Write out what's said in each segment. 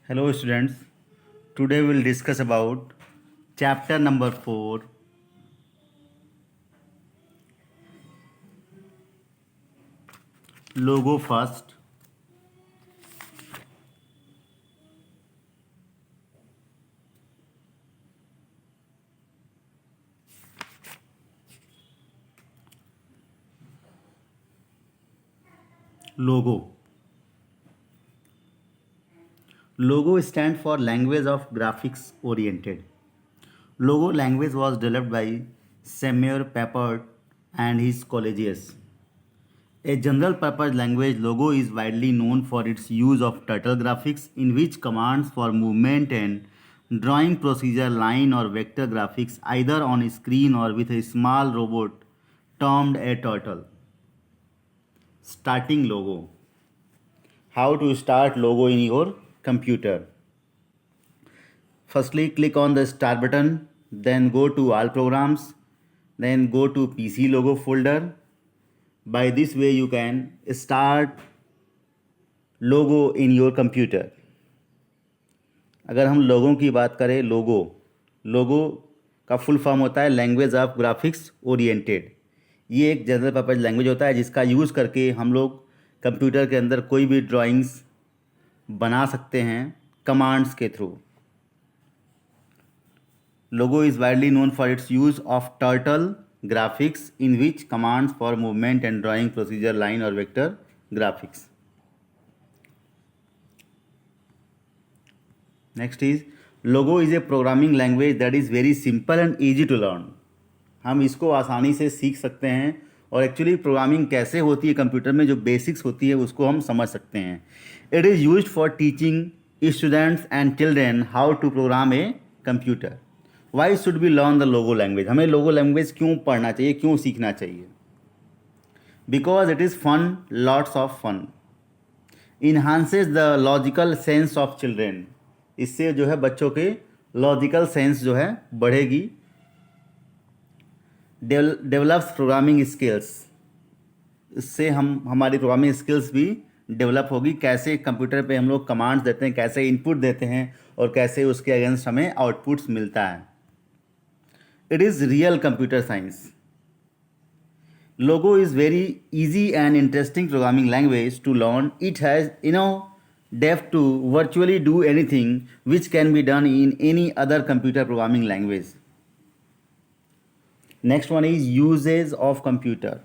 Hello students, today we will discuss about chapter number 4, logo first. Logo. Logo stands for Language of Graphics Oriented. Logo language was developed by Samuel Papert and his colleagues. A general purpose language, Logo is widely known for its use of turtle graphics, in which commands for movement and drawing procedure line or vector graphics either on screen or with a small robot termed a turtle. Starting logo. How to start logo in your computer? Firstly, click on the start button, then go to all programs, then go to PC logo folder. By this way you can start logo in your computer. अगर हम लोगों की बात करें, लोगो का full form होता है language of graphics oriented. ये एक जनरल पर्पज लैंग्वेज होता है जिसका यूज़ करके हम लोग कंप्यूटर के अंदर कोई भी ड्राइंग्स बना सकते हैं कमांड्स के through. Logo is widely known for its use of turtle graphics in which commands for movement and drawing procedure line or vector graphics. Next is logo is a programming language that is very simple and easy to learn. हम इसको आसानी से सीख सकते हैं और actually programming कैसे होती है कंप्यूटर में जो बेसिक्स होती है उसको हम समझ सकते हैं. It is used for teaching students and children how to program a computer. Why should be learn the logo language. हमें लोगो लैंग्वेज क्यों पढ़ना चाहिए, क्यों सीखना चाहिए? Because it is fun, lots of fun, enhances the logical sense of children. इससे जो है बच्चों के लॉजिकल सेंस जो है बढ़ेगी. Develops programming skills. इससे हमारी प्रोग्रामिंग स्किल्स भी डेवलप होगी. कैसे कंप्यूटर पे हम लोग कमांड्स देते हैं, कैसे इनपुट देते हैं और कैसे उसके अगेंस्ट हमें आउटपुट्स मिलता है. It is real computer science. Logo is very easy and interesting programming language to learn. It has depth to virtually do anything which can be done in any other computer programming language. Next one is uses of computer.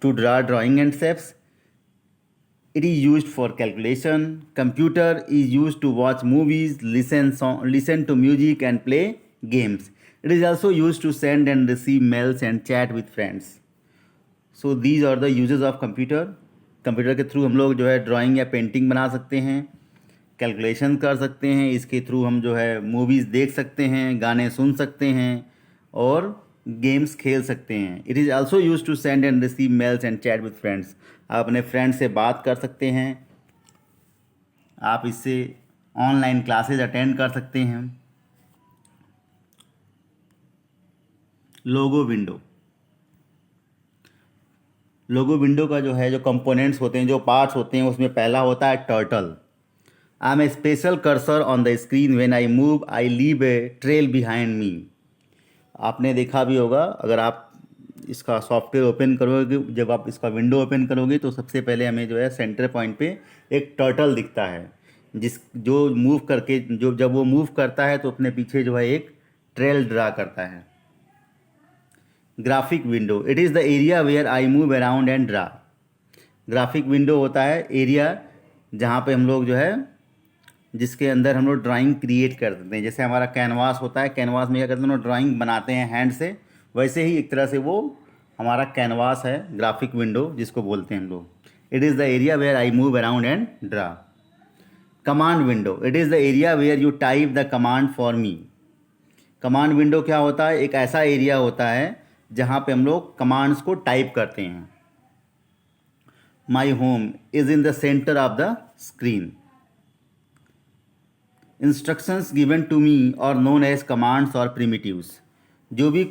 To draw drawing and shapes. It is used for calculation. Computer is used to watch movies, listen to music and play games. It is also used to send and receive mails and chat with friends. So these are the uses of computer. Computer के through हम लोग जो है drawing या painting बना सकते हैं, calculation कर सकते हैं. इसके थ्रू हम जो है मूवीज़ देख सकते हैं, गाने सुन सकते हैं और गेम्स खेल सकते हैं. It is also use to send and receive mails and chat with friends. आप अपने फ्रेंड से बात कर सकते हैं, आप इससे ऑनलाइन क्लासेज अटेंड कर सकते हैं. लोगो विंडो. लोगो विंडो का जो है जो कंपोनेंट्स होते हैं, जो पार्ट्स होते हैं, उसमें पहला होता है turtle. I am a special cursor on the screen when I move I leave a trail behind me. आपने देखा भी होगा, अगर आप इसका सॉफ्टवेयर ओपन करोगे, जब आप इसका विंडो ओपन करोगे तो सबसे पहले हमें जो है सेंटर पॉइंट पे एक टर्टल दिखता है जो मूव करके जब वो मूव करता है तो अपने पीछे जो है एक ट्रेल ड्रा करता है. Graphic window. It is the area where I move around and draw. Graphic window होता है एरिया जहाँ पे हम लोग जो है जिसके अंदर हम लोग ड्राइंग क्रिएट कर देते हैं. जैसे हमारा कैनवास होता है, कैनवास में क्या करते हैं हम लोग ड्राइंग बनाते हैं हैंड से, वैसे ही एक तरह से वो हमारा कैनवास है ग्राफिक विंडो जिसको बोलते हैं हम लोग. It is the area where I move around and draw. Command window. It is the area where you type the command for me. Command window क्या होता है? एक ऐसा एरिया होता है जहाँ पे हम लोग कमांड्स को टाइप करते हैं. My home is in the centre of the screen. Instructions given to me are known as commands or primitives. जो भी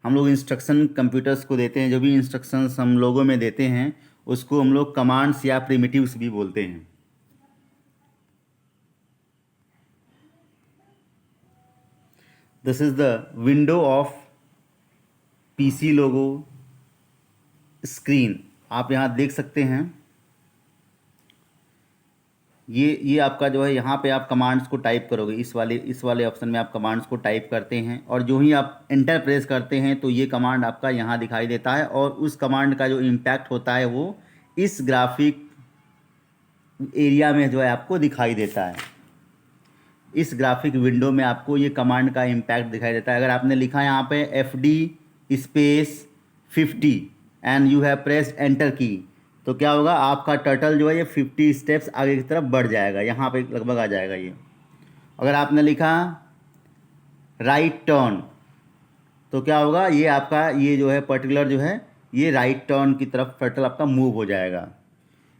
हम लोग इंस्ट्रक्शन कंप्यूटर्स को देते हैं, जो भी इंस्ट्रक्शंस हम लोगों में देते हैं उसको हम लोग कमांड्स या प्रिमिटिव्स भी बोलते हैं. This is the window of PC logo screen. आप यहाँ देख सकते हैं, ये आपका जो है, यहाँ पे आप कमांड्स को टाइप करोगे, इस वाले ऑप्शन में आप कमांड्स को टाइप करते हैं, और जो ही आप एंटर प्रेस करते हैं तो ये कमांड आपका यहाँ दिखाई देता है, और उस कमांड का जो इम्पैक्ट होता है वो इस ग्राफिक एरिया में जो है आपको दिखाई देता है। इस ग्राफिक विंडो में आपको ये कमांड का इम्पैक्ट दिखाई देता है। अगर आपने लिखा यहाँ पे FD space 50 and you have pressed enter की, तो क्या होगा, आपका टर्टल जो है ये 50 स्टेप्स आगे की तरफ बढ़ जाएगा, यहाँ पे लगभग आ जाएगा ये। अगर आपने लिखा राइट टर्न, तो क्या होगा, ये आपका ये जो है पर्टिकुलर जो है ये राइट टर्न की तरफ टर्टल आपका मूव हो जाएगा।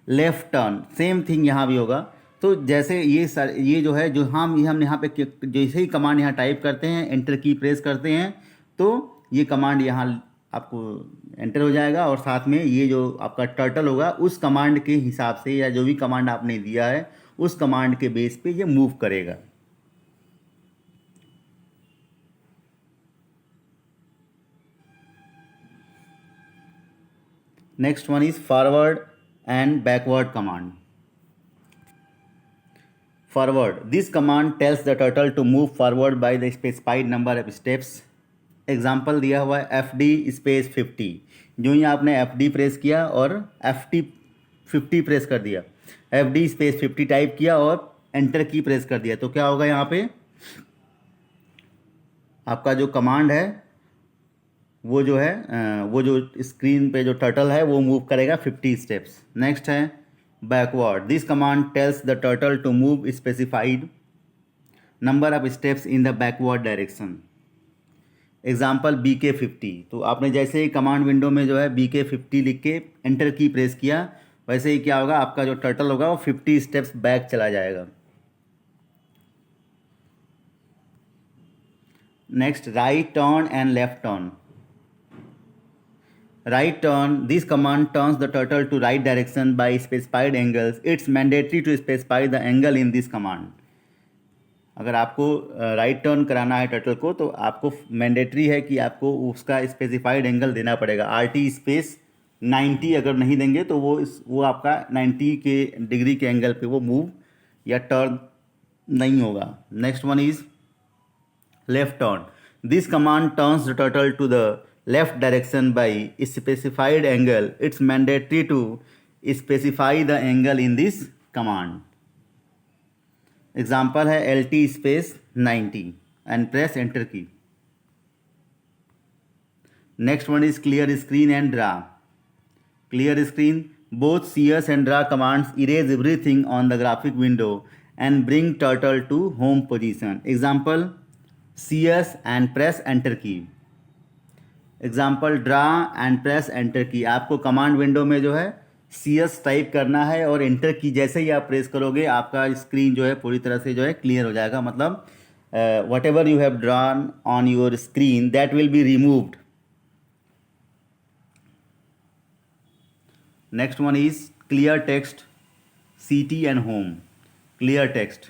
लेफ़्ट टर्न, सेम थिंग यहाँ भी होगा। तो जैसे ये जो है, जो हम यहाँ पे जैसे ही कमांड यहाँ टाइप करते हैं, एंटर की प्रेस करते हैं, तो ये कमांड यहाँ आपको एंटर हो जाएगा, और साथ में ये जो आपका टर्टल होगा उस कमांड के हिसाब से, या जो भी कमांड आपने दिया है उस कमांड के बेस पे ये मूव करेगा। Next one is forward and backward command. Forward, this command tells the turtle to move forward by the specified number of steps. Example दिया हुआ है FD स्पेस 50। जो ही आपने FD प्रेस किया और FT 50 प्रेस कर दिया, FD स्पेस 50 टाइप किया और एंटर की प्रेस कर दिया, तो क्या होगा, यहाँ पे आपका जो कमांड है वो जो है वो जो स्क्रीन पे जो टर्टल है वो मूव करेगा 50 स्टेप्स। नेक्स्ट है backward, this command tells the turtle to move specified number of steps in the backward direction. Example BK50, तो आपने जैसे ही कमांड विंडो में जो है BK50 लिख के एंटर की प्रेस किया, वैसे ही क्या होगा, आपका जो टर्टल होगा वो 50 स्टेप्स बैक चला जाएगा। Next right turn and left turn. Right turn, this command turns the turtle to right direction by specified angles. It's mandatory to specify the angle in this command. अगर आपको right turn कराना है turtle को, तो आपको mandatory है कि आपको उसका स्पेसिफाइड एंगल देना पड़ेगा। RT स्पेस 90 अगर नहीं देंगे तो वो आपका 90 के डिग्री के एंगल पे वो मूव या टर्न नहीं होगा। Next one is left turn, this command turns the turtle to the left direction by specified angle. It's mandatory to specify the angle in this command. Example है LT space 90 and press enter key. Next one is clear screen and draw. Clear screen, both CS and draw commands erase everything on the graphic window and bring turtle to home position. Example CS and press enter key. Example draw and press enter की। आपको command window में जो है CS type करना है, और enter key जैसे ही आप प्रेस करोगे आपका स्क्रीन जो है पूरी तरह से जो है क्लियर हो जाएगा। मतलब whatever you have drawn on your screen that will be removed. Next one is clear text CT and home. Clear text,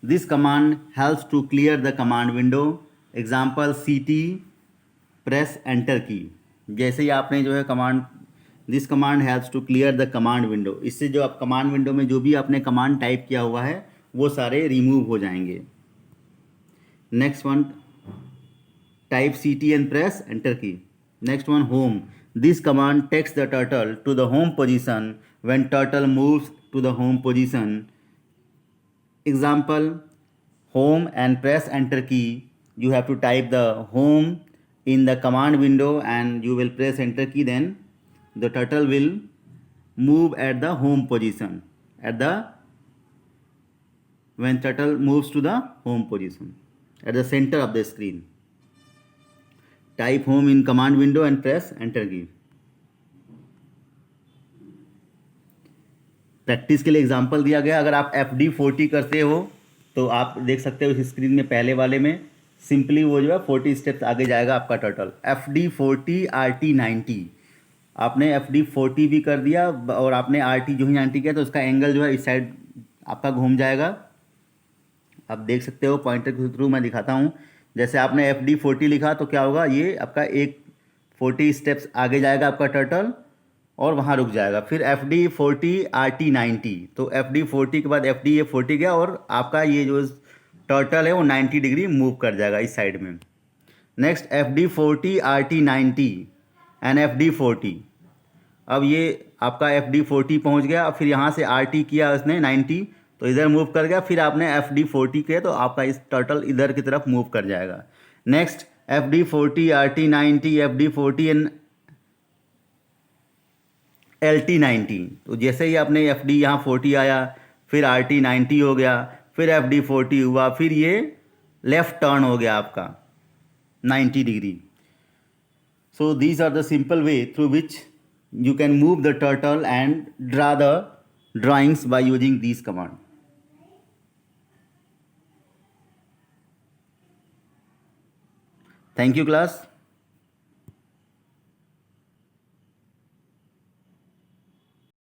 this command helps to clear the command window. Example CT press enter key. जैसे ही आपने जो है command, this command helps to clear the command window, इससे जो आप command window में जो भी आपने कमांड टाइप किया हुआ है वो सारे रिमूव हो जाएंगे। Next one type CT and press enter key. Next one home, this command takes the turtle to the home position when turtle moves to the home position. Example home and press enter key. You have to type the home in the command window and you will press enter key, then the turtle will move at the home position when turtle moves to the home position at the center of the screen. Type home in command window and press enter key. Practice के लिए example दिया गया। अगर आप FD 40 करते हो तो आप देख सकते हो इस स्क्रीन में पहले वाले में सिंपली वो जो है 40 स्टेप्स आगे जाएगा आपका टर्टल। FD 40 RT 90, आपने FD 40 भी कर दिया और आपने RT जो ही 90 किया तो उसका एंगल जो है इस साइड आपका घूम जाएगा। आप देख सकते हो पॉइंटर के थ्रू मैं दिखाता हूँ। जैसे आपने FD40 लिखा तो क्या होगा, ये आपका एक 40 स्टेप्स आगे जाएगा आपका टर्टल और वहाँ रुक जाएगा। फिर FD40 RT90, तो FD40 के बाद FD40 गया और आपका ये जो टर्टल है वो 90 डिग्री मूव कर जाएगा इस साइड में। Next FD40 RT90 and FD40, अब ये आपका FD40 पहुंच गया, फिर यहाँ से RT किया उसने 90 तो इधर मूव कर गया, फिर आपने FD40 किया तो आपका इस टर्टल इधर की तरफ मूव कर जाएगा। Next FD40 RT90 FD40 and LT90, तो जैसे ही आपने FD यहाँ 40 आया, फिर RT90 हो गया, फिर FD40 हुआ, फिर ये लेफ्ट टर्न हो गया आपका 90 degree. So these are the simple way through which you can move the turtle and draw the drawings by using these command. Thank you class.